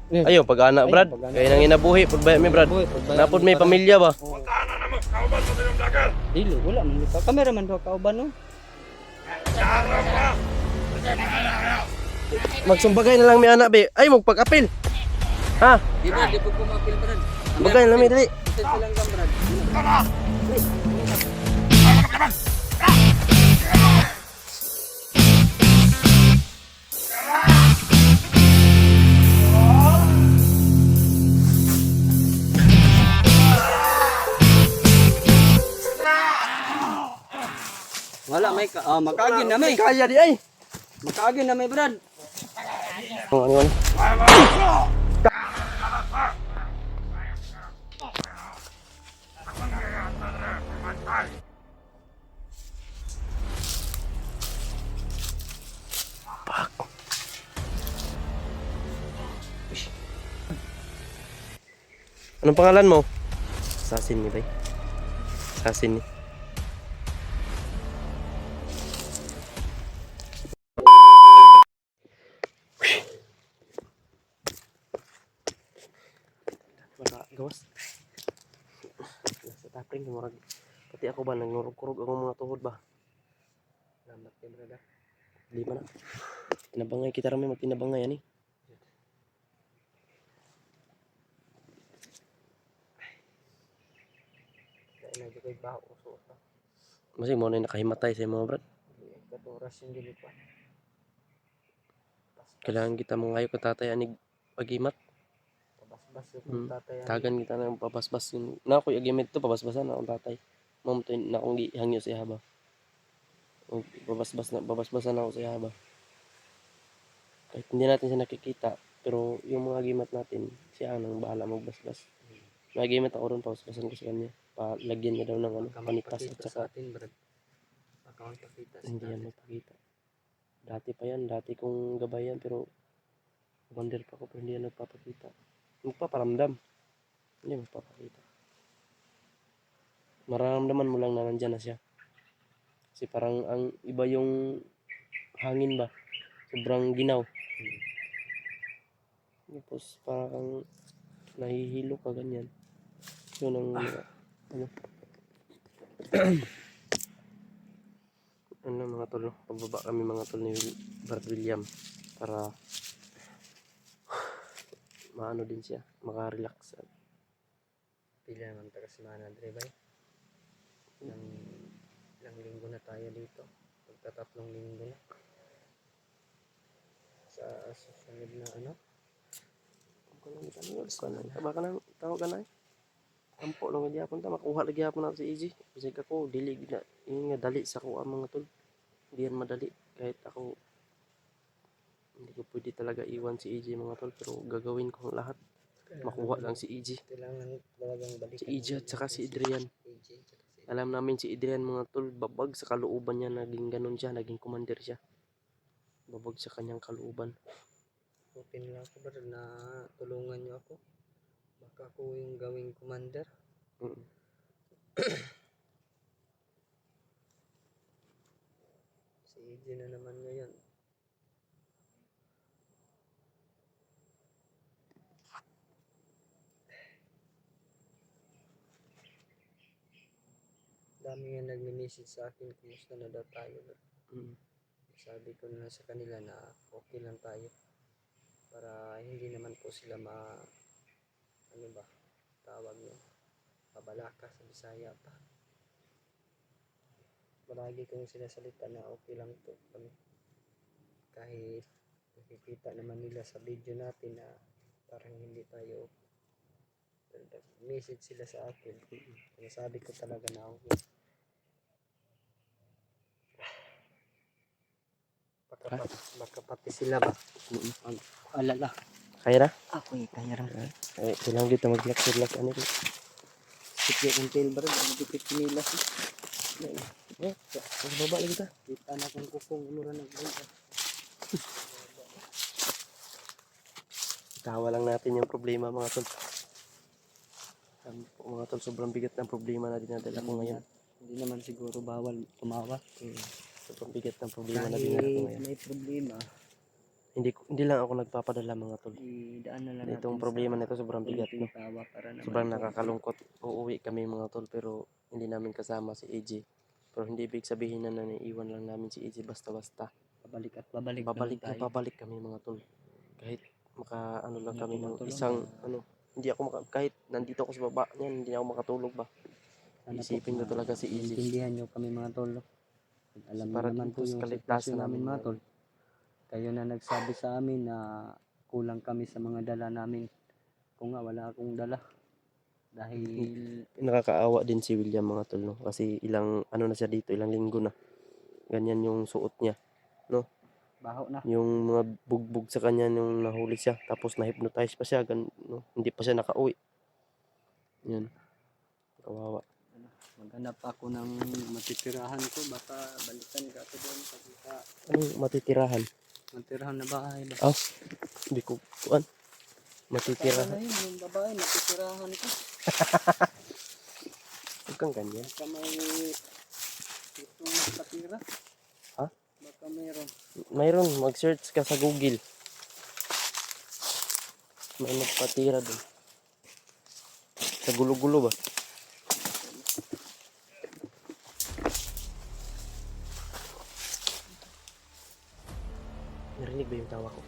Ayo, pag-anak, Brad. Kaya nang inabuhi, pagbaya mi, Brad. Napod may pamilya ba? Dili, wala man ka. Kamera man daw kauban no. Magsumbagay na lang mi anak, be. Ay, magpag-apil. Ha? Di ba, di po pumapil, Brad. Bagay na lang mi, dali. Isa silang gam, Brad. Wala may makaagin na may. Kaya di ay. Makaagin na may, Brad. Ano? Anong pangalan mo? Assassin ni bay. Assassin ni. Gawas. Sa tapring murag. Pati ako ba nagngurog-kurog ang mga tuhod ba? Lambat kay brother. Di ba na? Tinabangay kita rami magtinabangay ani. Medyo kay baho uso pa. Masig mo na nakahimatay sa mga brad. Katuras yung dili pa. Kailangan kita mangayo ka tatay anig pagimat. Pabasbas yung tatay. Tagan kita ng pabasbas yun. Na ako yung to pabasbasan na akong tatay. Mom to na akong hangyo sa haba. Babasbasan ako sa haba. Kahit hindi natin siya nakikita, pero yung mga gimat natin, siya ang bahala magbasbas. Mga gimat ako ron, pabasbasan ko sa kanya. Palagyan niya daw ng ano, panitas at saka atin, Brad. Account pakita hindi yan magpakita. Dati pa yan, dati kong gabayan, pero wonder pa ko, pero hindi yan nagpapakita. Magpaparamdam. Hindi magpapakita. Mararamdaman mo lang na nandyan na siya. Kasi parang ang iba yung hangin ba? Sobrang ginaw. Tapos parang nahihilo ka ganyan. Yun ang ano. Ano mga tol, pagbaba kami mga tol ni Brad William para maano din siya, maka-relax. Pila naman taga-semana, Dre, bay. Ilang linggo na tayo dito. Pagkatatlong linggo na. Sa susunod na ano? Baka nang tawag ka na eh. Ampo lang nga diapon ta, makuha lagi hapon na si EJ. Bisig ako, dili na, yun nga dali sa kuha mga tol. Hindi yan madali. Kahit ako, hindi ko pwede talaga iwan si EJ mga tol. Pero gagawin ko ang lahat. Makuha lang si EJ. Kailangan talagang balikan. Si EJ at saka si Adrian. Alam namin si Adrian mga tol, babag sa kalooban niya, naging ganun siya, naging commander siya. Babag sa kanyang kalooban. Buti nila ako ba na tulungan niyo ako. Baka ako yung gawing commander. Si EJ na naman ngayon. Dami nga nagme-message sa akin, kumusta na daw tayo. Sabi ko na sa kanila na okay lang tayo. Para hindi naman po sila ano ba, tawag nyo, pabalaka sa Bisaya pa. Palagi kong sinasalita na okay lang po kami. Kahit nakikita naman nila sa video natin na parang hindi tayo, message sila sa akin. Sinasabi ko talaga na okay. Baka pati sila ba? Alala. Kaya na? Ako kaya rin. Ay, kailangan kita mag-relax ano rin. Sikya kong tail ba rin? Ano dipit nila? Magbaba lagi kita. Kita na kung kukong umura nag-balik. Tawa lang natin yung problema mga tol. Mga tol, sobrang bigat ng problema na dinadala ko ngayon. Hindi naman siguro bawal tumawa. Sobrang bigat ng problema na dinadala ko ngayon. May problema, Hindi lang ako nagpapadala mga tol. idaan na lang natin Itong problema nito sobrang bigat, no? Kunting tawa para naman Sobrang nakakalungkot. Uuwi kami mga tol pero hindi namin kasama si AJ. Pero hindi ibig sabihin na naiiwan lang namin si AJ basta-basta. babalik at babalik Babalik naman na tayo. babalik kami mga tol. Kahit ano lang Hindi kami ako ng matulog isang na- hindi ako kahit nandito ako sa baba niyan, hindi ako makatulog ba. Sana po Isipin ko talaga si AJ. maintindihan nyo kami mga tol. Alam niyo Para naman din po sa yung kaligtasan sitwasyon namin mga tol. Kayo na nagsabi sa amin na kulang kami sa mga dala namin. Kung nga wala akong dala. Dahil Nakakaawa din si William mga tol, no? Kasi ilang na siya dito, ilang linggo na. Ganyan yung suot niya, no? baho na. Yung mga bugbog sa kanya nung nahuli siya, tapos na-hypnotize pa siya, no? Hindi pa siya nakauwi. Yan. Kawawa. Maghanap ako ng matitirahan ko. Baka balikan ka ako doon. Pagka Anong matitirahan? matirahan na bahay ba? Ah, hindi ko kuan. Tama Matitirahan. na yun, yung babae, matitirahan ko. Huwag kang ganyan. Baka may gustong magpatira. Ha? Baka mayroon. Mayroon, mag-search ka sa Google. May magpatira doon. Sa gulo-gulo ba? Narinig ba yung tawa ko?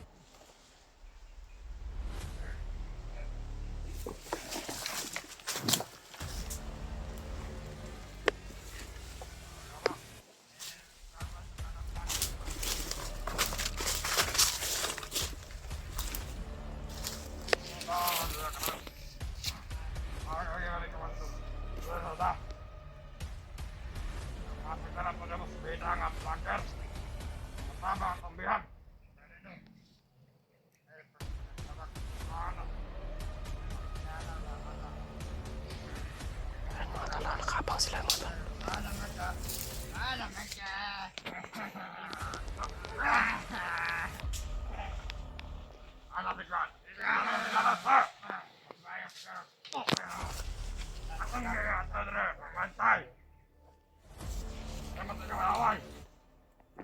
Nakakabang sila mga tol.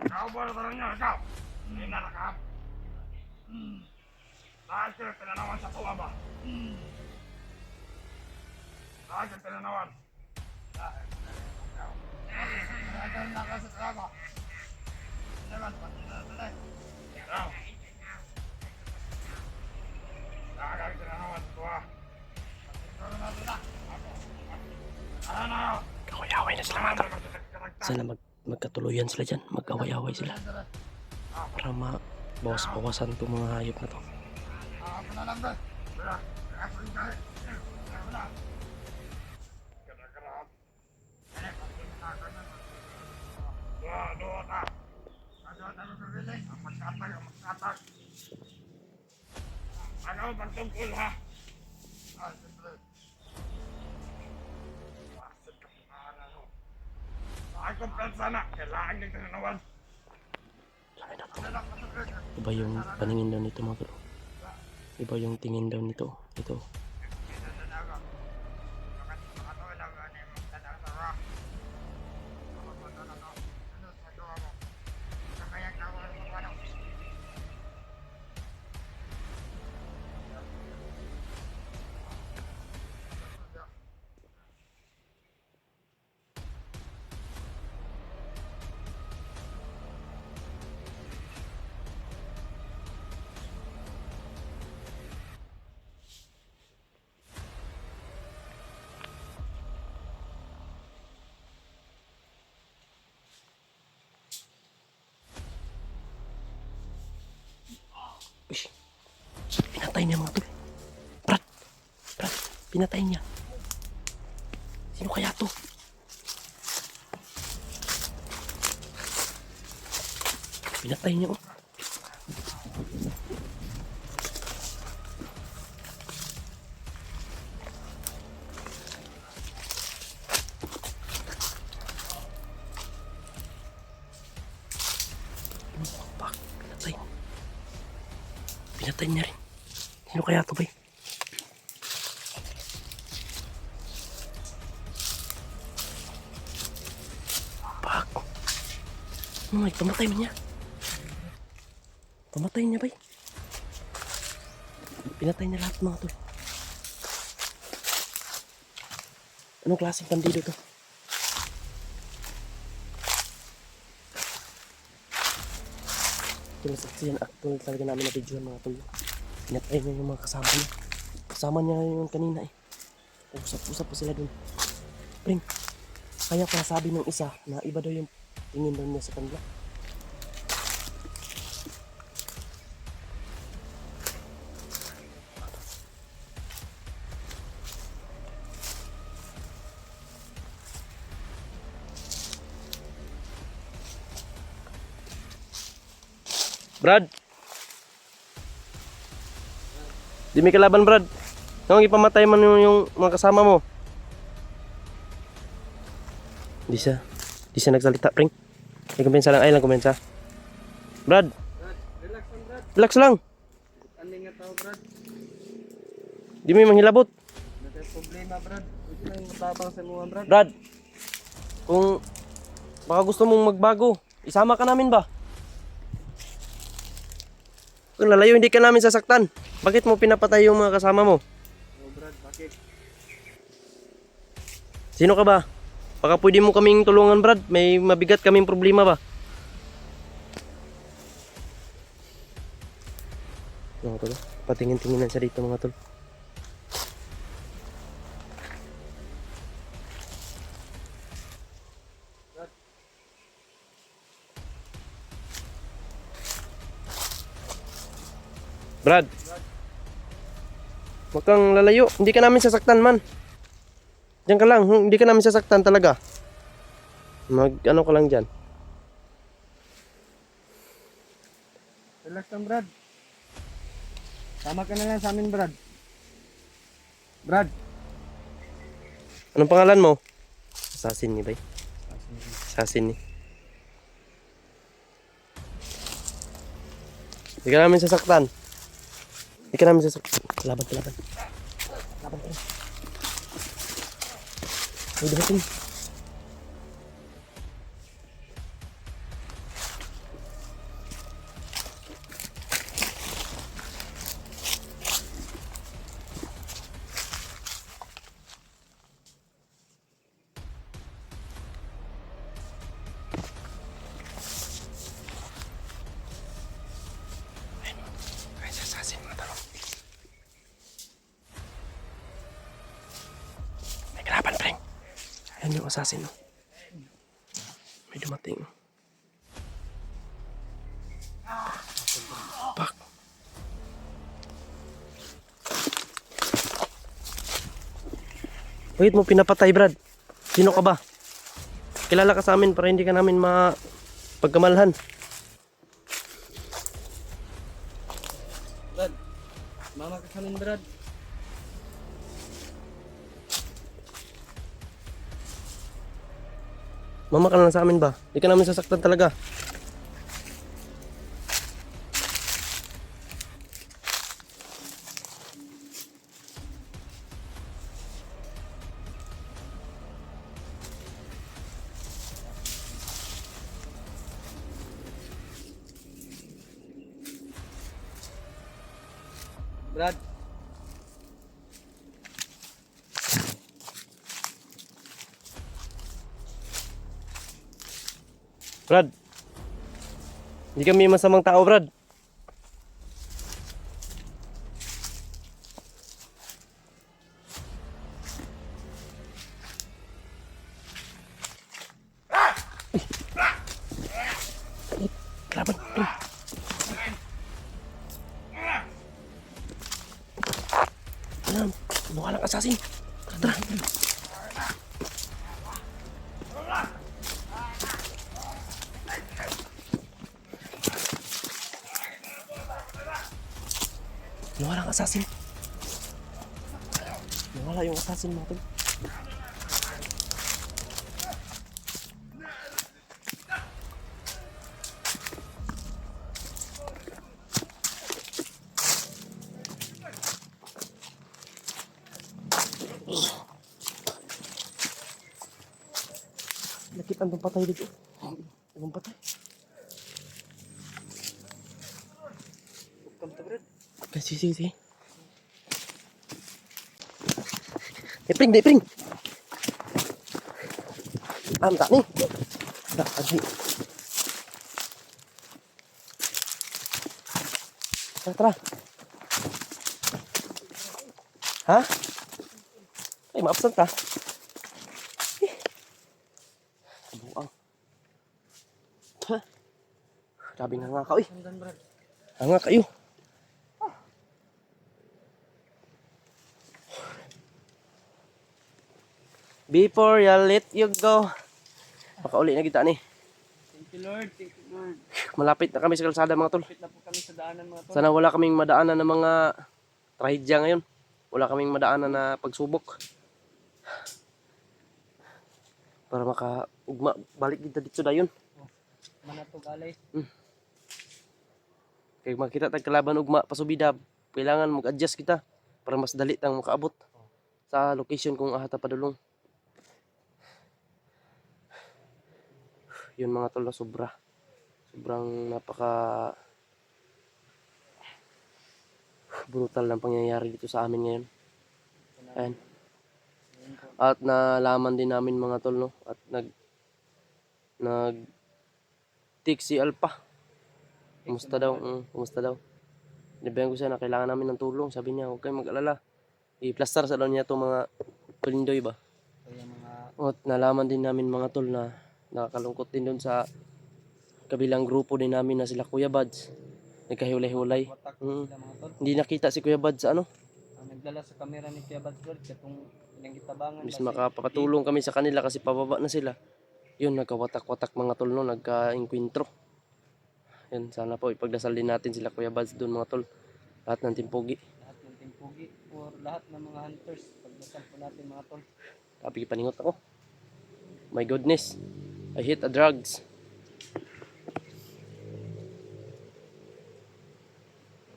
Kau baru terangnya kau. Ini nakam. Lagi penanawan satu abah. Lagi penanawan. Lagi nakam satu abah. Jangan pakai. Lagi penanawan tua. Away-away na sila mga tol. Sana magkatuluyan sila dyan. Mag-away-away sila. Para bawas-bawasan itong mga hayop na to. Ano pagtungkol ha? Ako pensa na, kailangan ng tinanawan. Laki na to. Iba yung paningin daw nito mga tol. Iba yung tingin daw nito. Ito. Uy, pinatay niya mga tol. Brad, pinatay niya. Sino kaya to? Pinatay niya oh. Pak, pinatay. Pinatay niya rin. Sino kaya to ba eh? Pak. Ay, pamatay man niya. Pamatay niya bay. Pinatay niya lahat mga tol. Anong klaseng bandido to? Kinasaksiyan actual talaga namin na videohan mga tol. Pinatay niya yung mga kasama niya. Kasama niya yung kanina eh. Usap-usap pa sila dun. Pring, kaya pa sabi ng isa na iba daw yung tingin daw niya sa kanila. Brad! Di may kalaban, Brad. Nung ipamatay man yung mga kasama mo. Di siya nagsalita, Pring. May kumpensa lang, ay lang kumpensa. Brad, Brad, relax lang Brad. relax lang. Anding nga tao Brad. Di may manghilabot. Nasa problema Brad. Ito lang yung matabang sa mga Brad. Brad, kung baka gusto mong magbago, isama ka namin ba? Kung lalayo, hindi ka namin sasaktan. Bakit mo pinapatay yung mga kasama mo? Oh Brad, bakit? Sino ka ba? Baka pwede mo kaming tulungan, Brad. May mabigat kaming problema ba? Mga tol, patingin-tinginan siya dito mga tol. Brad, huwag kang lalayo. Hindi ka namin sasaktan man. Diyan ka lang, hindi ka namin sasaktan talaga. Ano ka lang dyan. Relax lang Brad. Sama ka na lang sa amin Brad. Brad. Anong pangalan mo? Assassin ni bay. Assassin ni. Hindi ka namin sasaktan. Hindi ka namin sasaktan. Laban. Laban ka. May dumating. Ay, assassin mga talo. May kalaban, Preng. Ayan yung assassin, no? May dumating. Pak. Bakit mo pinapatay, Brad? Sino ka ba? Kilala ka sa amin para hindi ka namin pagkamalhan. Brad. Mama ka sa amin Brad. Mama ka lang sa amin ba? Hindi ka namin sasaktan talaga. Brad. Brad. Hindi kami masamang tao, Brad. Kalaban. Alam, mukha lang assassin. Tara. Nawala ang assassin. Nawala yung assassin mga tol. Nakita ang patay dito. Ibang patay. to Brad. Sige, sige, sige. Pring, di pring. Tak ni. Tak, tadi. Tara. Ha? Ay, maabsent ka. Buang. Ha? Grabe nga ka, uy. Hanggan Brad. Hanga kayo. Before you let you go. Makauli na kita ni. Thank you Lord, thank you Lord. Malapit na kami sa kalsada mga tol. Kapit na po kami sa daanan mga tol. Sana wala kaming madaanan ng mga trahedya ngayon. Wala kaming madaanan na pagsubok. Para makaugma balik kita dito dayon. Manatog alay. Kaya makita tag kalaban ugma pasubida, kailangan mag-adjust kita para mas dali tang makaabot sa location kung ahata padulong. Yun mga tol, sobrang napaka brutal ng pangyayari dito sa amin ngayon. Ayan. At nalaman din namin mga tol, no, at nag tik si Alpha. Kumusta daw? Kumusta daw? Nabihan ko siya na kailangan namin ng tulong. Sabi niya, huwag kayong mag-alala. I-plaster sa daw niya itong mga tulindoy ba? Kaya mga At nalaman din namin mga tol na nakakalungkot din doon sa kabilang grupo din namin na sila Kuya Buds. Nagkahiwalay-hiwalay. watak Mm. sila mga tol. Hindi nakita si Kuya Buds sa ano. Ang nagdala sa kamera ni Kuya Buds Brad, katong pinangitabangan Bis ba si- makapatulong kami sa kanila kasi pababa na sila. Yun, nagkawatak-watak mga tol no, nagka-inkwentro. Yan, sana po ipagdasal din natin sila Kuya Buds doon mga tol. Lahat ng timpugi. lahat ng timpugi or lahat ng mga hunters. Pagdasal po natin mga tol. Tapi paningot ako. My goodness. I hit a drugs.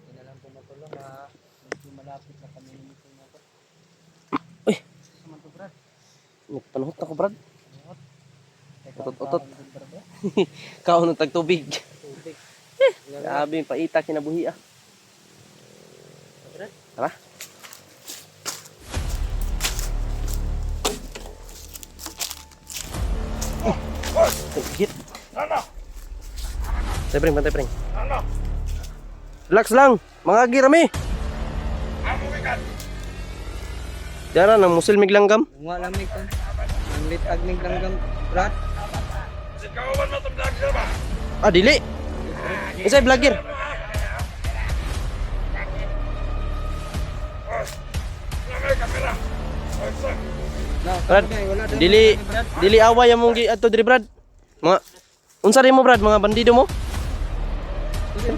Hindi na lang po matulong na medyo malapit na kami nito mga tol. Uy! Saman to Brad. Nagpanuhot ako, Brad. Ano? Utot-utot. Brad ba? Kaon ng tagtubig. Tubig. Grabe, paita kinabuhi ah. Brad. Tara. Hit. Ano? Bantay pring. Ano? Relax lang. Mga girami. Amo ikan. Diyan na, musil miglanggam. Nga lang may kon. Ang litag ng langgam Brad. Si kawan mo itong vlogger ba? Ah, dili. Isa'y vlogger. Lamay kamera. Na, Brad, wala daw Dili, kami, Brad. dili away among gi adto diri, Brad. Mga unsa rin mo, Brad, mga bandido mo?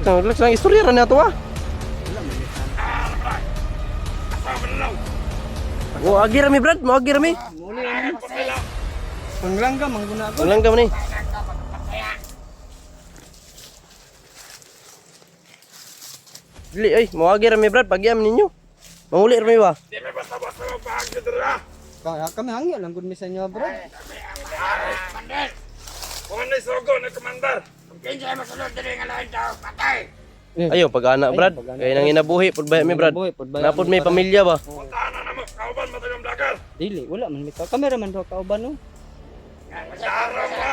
Relax lang, istorya ra na to ah. Wala man litan. Asama na lang. Mo agi rami, Brad, mo agi rami. Muli ano? Ang langgam ang guna ko. Ang langgam ni. Dili ay, mo agi rami, Brad, pagyam ninyo. Manguli rami ba? Di may basta-basta magbahagi dira. Kami hangya lang gud mi sa inyo, Brad. Mandel! Kung ano sogo na komandar. Kung kinsa masulod diri nga lain tao, patay! Ayo, pag-ana, Brad. Kaya nang inabuhi pud ba mi, Brad? Buhay, pud ba- Napod may pamilya ba? Puntahan na naman, kauban mo tayong vlogger. Dili, wala man mi ka. Cameraman daw kauban no. Araw mo!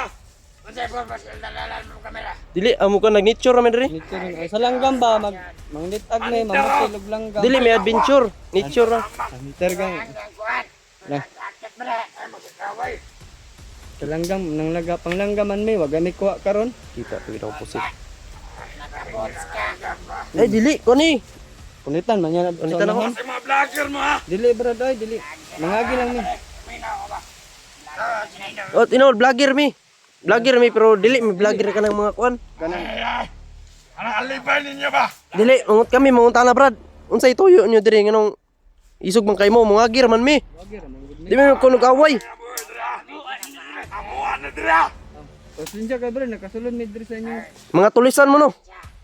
Unsay po ba sila dalalan mo kamera? Dili, amo ka nag-nature rami diri. Dito rin ay sa langgam ba manglitag may mamasilog langgam. Dili may adventure, nature ra. Hunter gang. Ang kuhat! Nah, Akit mo na! Ay mo si Kaway! sa langgam nang laga pang langgaman may wag mi kuha karon. Kita ko ginaw pusit. Nakabots ka! Ay dili ko ni. Punitan man yan. Punitan ako. Kasi mga vlogger mo ha! Dili Brad ay dili. Mangagi lang mi. Minaw ko ba? Sinaido! Oh, tinol vlogger mi. Vlogger mi pero dili mi vlogger ka ng mga kuan. Ay ay! Anong alibay ninyo ba? Dili, mangut kami, mangunta na, Brad. Unsay tuyo nyo diri nganong isog man kay mo, mga agir man mi. Wag ra man gud mi. Di mi kunog away. Amuha dira! Amuha na dira! Pasensya ka Brad nakasulod mi diri sa inyo. Mga tulisan mo no.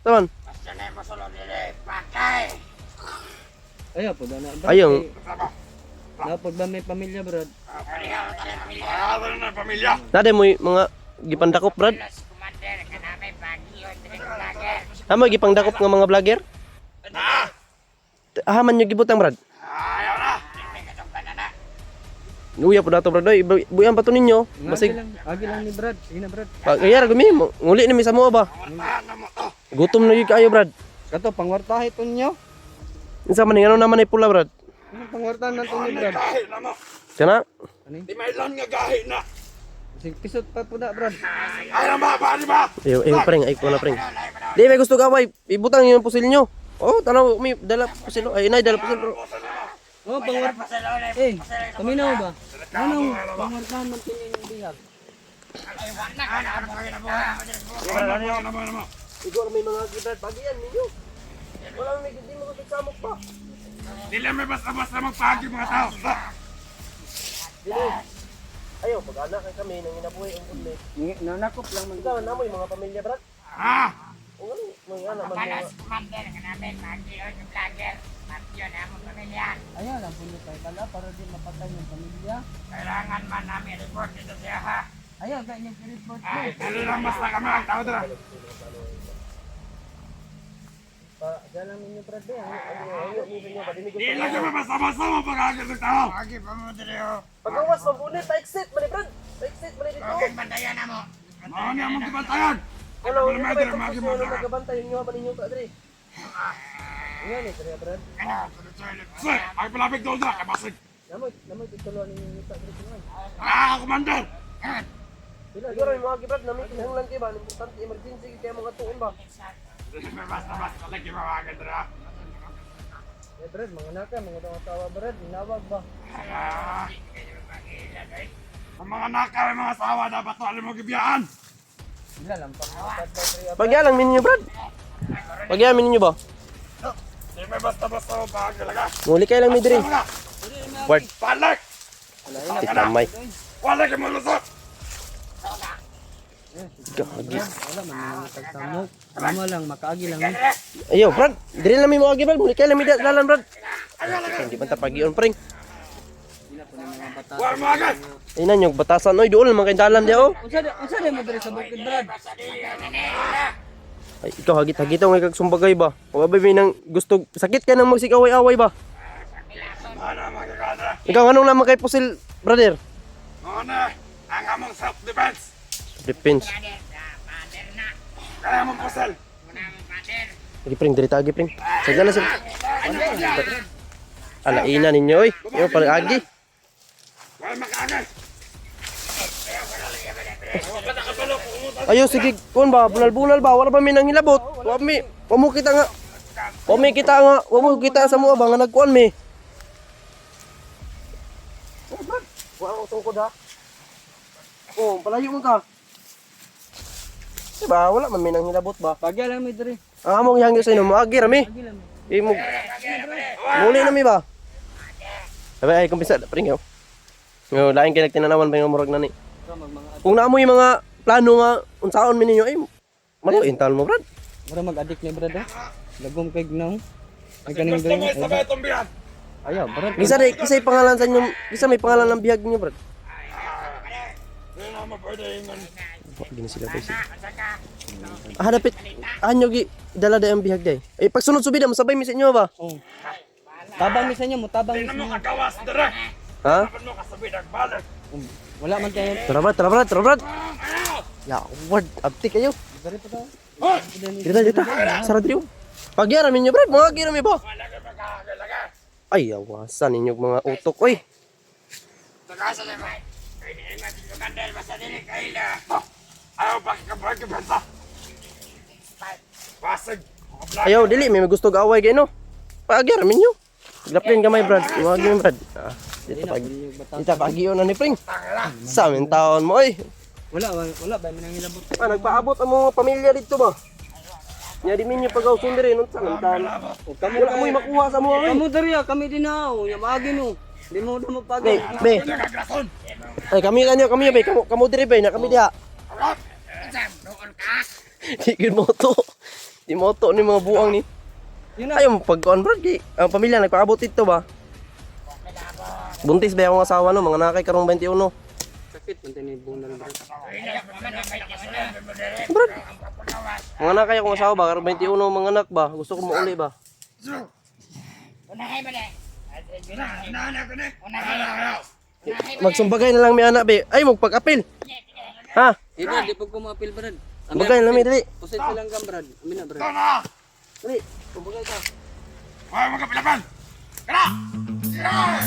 Tawan. Basta na yung masulod diri, patay! Ayo po na Brad. Ayong. Napod ba may pamilya Brad? Parihaw na tayo pamilya! Parihaw na pamilya! Nade mo mga gipandakop, Brad. Commander, kanamay bagyo, diri vlogger! Amo gipangdakop nga mga vlogger. Na! Ahaman nyo gibutang brad. Ayaw na! Nguya po dato brad. Oy, buyan pa to ninyo. Basig. Agi lang ni Brad. Sige na Brad. Kaya gumi, nguli na mi sa mo ba? Pangalan na mo to! Gutom na gyud kayo brad. Kato pangwartahe to ninyo. Unsa man ano naman ay pula brad? Ano pangwartahan na to ni Ano Brad? gahi na mo? Kana? Ano? Di may lang nga gahi na! Sige pisot pa po na Brad. Ayaw na ba? Di ba? Ayo preng, ay ko na preng. Di may gusto ka bay, ibutang yung pusil nyo. Oh, tanaw may dala pusil. Ay inay dala pusil bro. Oh, pangwartahan. Eh, paminaw ba? Ano? Pangwartahan man tinyo yung bihag. Ano mo? Igor may mga gibrad bagian ninyo. Wala may di mo samok pa. Di lang may basta-basta magpagi mga tao! Dili. Ayo, pag-anak kami nang inabuhay ang kunli. Nanakop lang man. Ikaw na mo yung mga pamilya brad. Ha? O ano, mga anak man mga Commander ka namin, mag-iyon yung vlogger. Mag-iyon na among pamilya. Ayaw lang po niyo tayo pala para di mapatay yung pamilya. Kailangan man namin report dito siya ha. Ayaw, ganyan yung report mo. Dali lang basta kami ang tao dira! Diyan lang ninyo Brad eh. ayo minsan nyo ba di Di lang kami basta-basta magpagagad ng tao! Pagi pa mo dito yun. Pagawas magunit ta exit mali brad. Ta-exit mali dito. Okay, bandayan na mo. Mga niya mong kibantayan! Wala Ano wala naman may dira magi mo ano dira? magabantay nyo ba ninyo ta diri. Ngayon eh, Brad Brad. Sir, ay palapit doon dira! Kabasig! Namoy tituloan ninyo yung sa Brad ngayon. Ah, Commander! Siguro yung mga gibrad namin kinahanglan kay ba importante emergency kaya mga tuon ba. Di lang may basta-basta lagi mawagan dira! Eh Brad, mga naka, mga tawa Brad, inawag ba? Ah, ang mga nakaw ay mga sawa dapat to alam mo gibiyaan! Sila lang pa. Brad Brad. Pagyalang ninyo brad. Pagyamin ninyo ba? Di may basta-basta magpagagad talaga! Muli kayo lang mi diri. Mga! Word. Balik! Titamay. Wala ka mo lusot! Gagi. Wala man mga tagsamok. Tama lang, makaagi lang. Ayo brad, diri lang mi mga gibrad. Muli kayo lang mi dalan brad. Hindi man ta pagyon preng. Wala mo agad! Ay na nyog batasan oy duol man kay dalan dia oh. Unsa di mo diri sa bukid Brad? Ay ikaw hagit-hagit ang kag sumbagay ba. Wa ba may nang gusto sakit ka nang magsikaway-away ba? Ano magkakadra? Ikaw anong naman kay pusil brother? Ano? Ang among self-defense! Defense. Father na. Kaya mong pasal! Muna mong father. Lagi preng diri tagi preng. Sagda na sir. Ala ina ninyo oy. Yo pala agi. Wala makaagad! Ayo sige kun ba bunal-bunal ba wala ba mi nang hilabot. Wa mo kita nga. Wa mo kita sa mo ba nga nagkuan mi. Wa ang tungkod ha. Oh, palayo mo ka. Diba, wala man may nang hilabot ba? Pagya lang mi diri. Ang among ihangyo sa inyo, maagi rami. Pagi lang. Imo. Muli na mi ba? Sabi ay kumpisa pring yo. Yo lain kay nagtinanawan pa yung murag nani. Pero mga Kung naamoy yung mga plano nga unsaon mi ninyo ay maluin tal mo brad. Mura mag-addict ni Brad eh. Lagom kay gnaw. Ay Gusto kaning mo drink. isabay itong biyan! Ayaw, Brad. Kisay pangalan sa inyo, kisa may pangalan ng bihag niyo brad. Hindi na mapwede yung Wa gini sila guys. Ah dapit. Anyo gi dala day ang bihag day. Ay pagsunod subida mo sabay mi sa inyo ba? Oh. Tabang mi sa inyo mo, tabang mi Hindi sa na mo inyo. kagawas dira! Ha? Dapat mo kasabi nagbalik! Wala man tayo. Tara brad. Ya word abti kayo. Diri pa tayo. Hoy! Dito. Sara dito. Pagyara minyo brad, mga gira mi ba? Wala ka magkakalaga! Ay awasan ninyo mga utok oy. Tagasa na ba? Pwede rin natin Commander basta dili kaila! Ayaw pa kikabagibenta! Basag! Ayaw dili may gusto gaaway kay no. Pagyara minyo. Glaplin gamay brad. Mga gyud brad. Ah, dito pag dito pagyo na ni pring. Sa amin taon mo oy. Wala ba man hilabot. Ah, nagpaabot ang mga pamilya dito ba? Nya di minyo pagaw sundiri nun sa taon. Kamo Wala mo makuha sa mga oy. Kamo diri kami din na. Ya maagi no. Di mo na Be, magpagay. be. Nagagrason! Ay kami kanyo kami be. Kamu diri be na kami diha. Alot! Isang, doon ka. Di gid moto. Di moto ni mga buang ni. Yun na. Ayaw pagkuan brad kay ang pamilya nagpaabot dito ba? Buntis ba yung asawa no mga nakay karong 21. Sakit man tani bunal Brad. Brad. Mga nakay akong asawa ba karong 21 mga anak ba? Gusto ko mauli ba? Unahay ba na? Unahan ako ni. Unahay. Unahay ba na? Magsumbagay na lang may anak be. Ay magpag-apil. Ha? Di ba, di pa ko maapil, Brad. Bagay na may dali. Pusit silang kam, Brad. Amin na, Brad. Ito na. Dali. Sumbagay ka. Huwag mo kapilapan. Kara! Kara!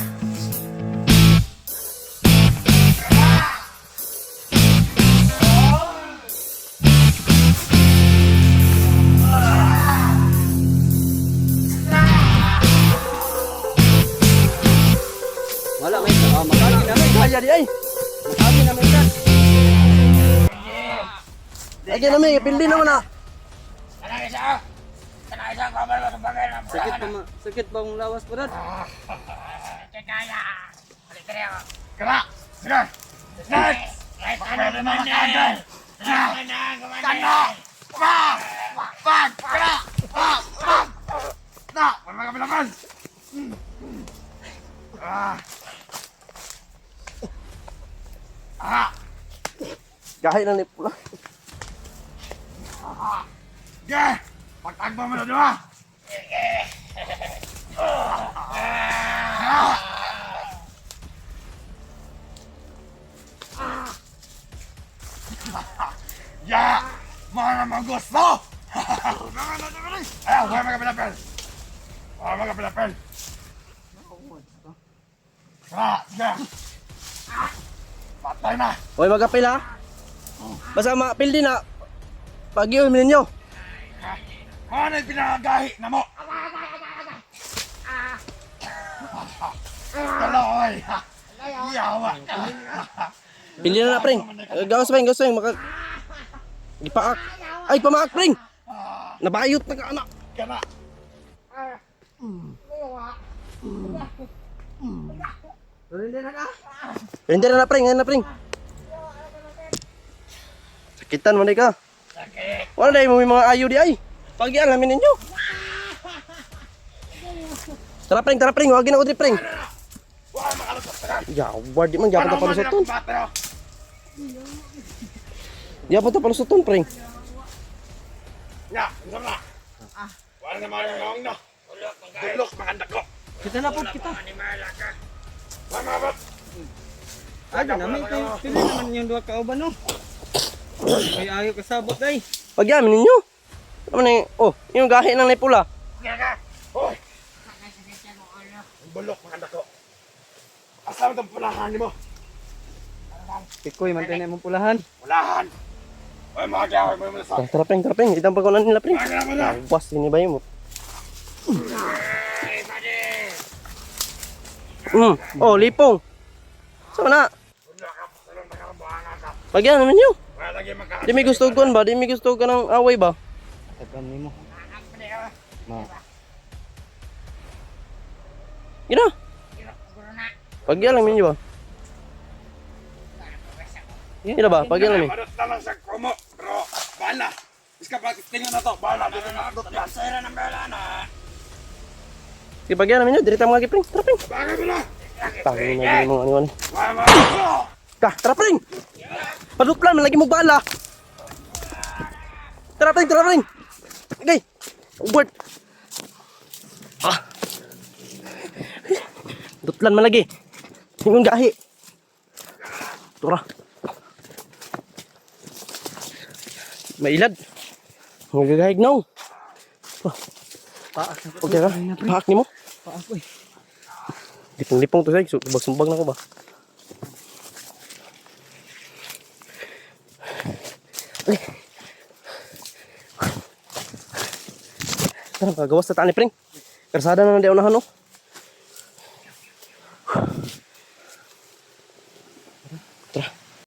Wala, may makagi na, may. Kaya di ay. Makagi na, may, Brad. Lagi na may pildi naman na. Tanang isa oh. Tanang isa ko ba sa bagay na Sakit ba ang lawas, Brad? kaya. Balik ka rin ako. Kara! Sige! Next! Right, Pwede na makagay! Kano! Pag! Pag! Kara! Pag! Pag! Na! Huwag mo kapilapan. Kahit na ni pula. Sige! Pagtagpo mo na diba? Ya! Mga mga gusto! Ayaw, huwag magkapilapil! Huwag magkapilapil! Sige! Patay na! Hoy mag-apil ha. Basta ma-apil din ha. Pag-iwim ninyo. Ano yung pinagahi na mo? Kaloy! Yawa! Pili na na, pring. Gawas pring, gawas pring. Gipaak. Ay, pamaak, pring. Nabayot na ka, anak. Kana! Hindi na na, pring. Ayun na, pring. Sakitan mo na ka. Wala na yung mga ayo di ay. Pag-ian namin ninyo. Tara, pring. Huwag na ko di, pring. Yawar, di man. Yapon ta palusoton. Yapon ta palusoton, pring. Ya, ano na? Wala na mga ngawang na. Dulok, makandak ko. Kita na po, kita. Wala mga bat. Ay, namin kayo. Pili naman yung dua kauban, no? Ay, ayaw kasabot, ay. Pag-ian ninyo. Ano na yung, oh, yung gahi ng pula. Hoy! Ang bulok, makandak ko. Asama itong pulahan mo. Tikoy, mantayin mong pulahan. Pulahan! Hoy, mga gawin mo yung sa. Tara, pring. Itang pagkunan nila, pring. Mga mo na! Awas, ini ba mo? Oh, lipong. Saan na? Pag-ian naman nyo. Wala lagi magkakasin. Di may gusto ko ba? Di may gusto ka ng away ba? Tagan mo. Ma. Gina. Pag-ian lang ninyo ba? Gina ba? Pag-ian lang. Marot na lang sa kumo. Pero, bahala. Iska pa, tingnan na to. Bahala. Dito na ako. Sera ng bala na. Sige, pag-ian namin nyo. Dirita mga kipring. Tara, pring. Bagay mo na. Tangin na yung mga ano. Wala mga. Ka, tara, pring. Paduplan, malagi mo bala. Tara, pring. Okay. Ubert. Ah. Duplan malagi. Tingong gahi. Tura. Mailad. Magagahig na. Paak na po. Okay ka? Paak ni mo. Paak ko, eh. Lipong-lipong to siya. Sumbag na ko ba? Tara, kagawas na taan ni pring. Karsada na di unahan, no?